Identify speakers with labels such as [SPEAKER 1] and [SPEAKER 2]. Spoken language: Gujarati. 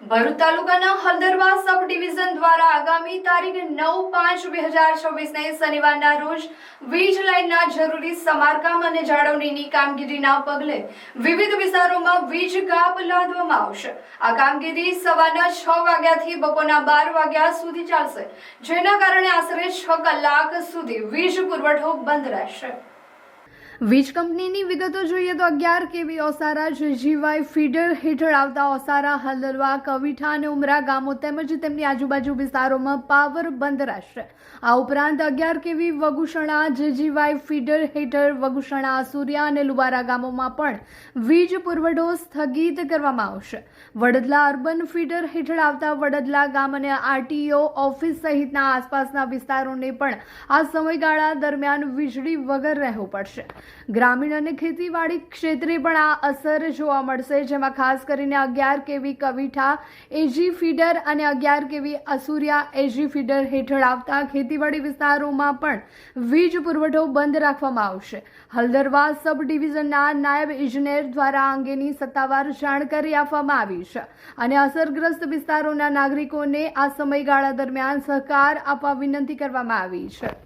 [SPEAKER 1] ભરૂચ તાલુકાના હલદરવા સબ ડિવિઝન દ્વારા આગામી તારીખ 9/5/2026 શનિવારના રોજ વીજ લાઇનના જરૂરી સમારકામ અને જાળવણીની કામગીરીના પગલે વિવિધ વિસ્તારોમાં વીજ કાપ લાદવામાં આવશે। આ કામગીરી સવારના 6 વાગ્યાથી બપોરના 12 વાગ્યા સુધી ચાલશે, જેના કારણે આશરે 6 કલાક સુધી વીજ પુરવઠો બંધ રહેશે। વીજ કંપનીની વિગતો જોઈએ તો 11 કેવી ઓસારા જેજીવાય ફીડર હેઠળ આવતા ઓસારા, હલદરવા, કવિઠા અને ઉમરા ગામો તેમજ તેમની આજુબાજુ વિસ્તારોમાં પાવર બંધ રહેશે। આ ઉપરાંત 11 કેવી વગુસણા જેજીવાય ફીડર હેઠળ વગુસણા, આસુરિયા અને લુબારા ગામોમાં પણ વીજ પુરવઠો સ્થગિત કરવામાં આવશે। વડદલા અર્બન ફીડર હેઠળ આવતા વડદલા ગામ અને આરટીઓ ઓફિસ સહિતના આસપાસના વિસ્તારોને પણ આ સમયગાળા દરમિયાન વીજળી વગર રહેવું પડશે। ગ્રામીણ અને ખેતીવાડી ક્ષેત્રે પણ આ અસર જોવા મળશે, જેમાં ખાસ કરીને 11 કેવી કવિઠા એજી ફીડર અને 11 કેવી અસુરિયા એજી ફીડર હેઠળ આવતા ખેતીવાડી વિસ્તારોમાં પણ વીજ પુરવઠો બંધ રાખવામાં આવશે। હલદરવા સબ ડિવિઝનના નાયબ ઇજનેર દ્વારા આ અંગેની સત્તાવાર જાણકારી આપવામાં આવી છે અને અસરગ્રસ્ત વિસ્તારોના નાગરિકોને આ સમયગાળા દરમિયાન સહકાર આપવા વિનંતી કરવામાં આવી છે।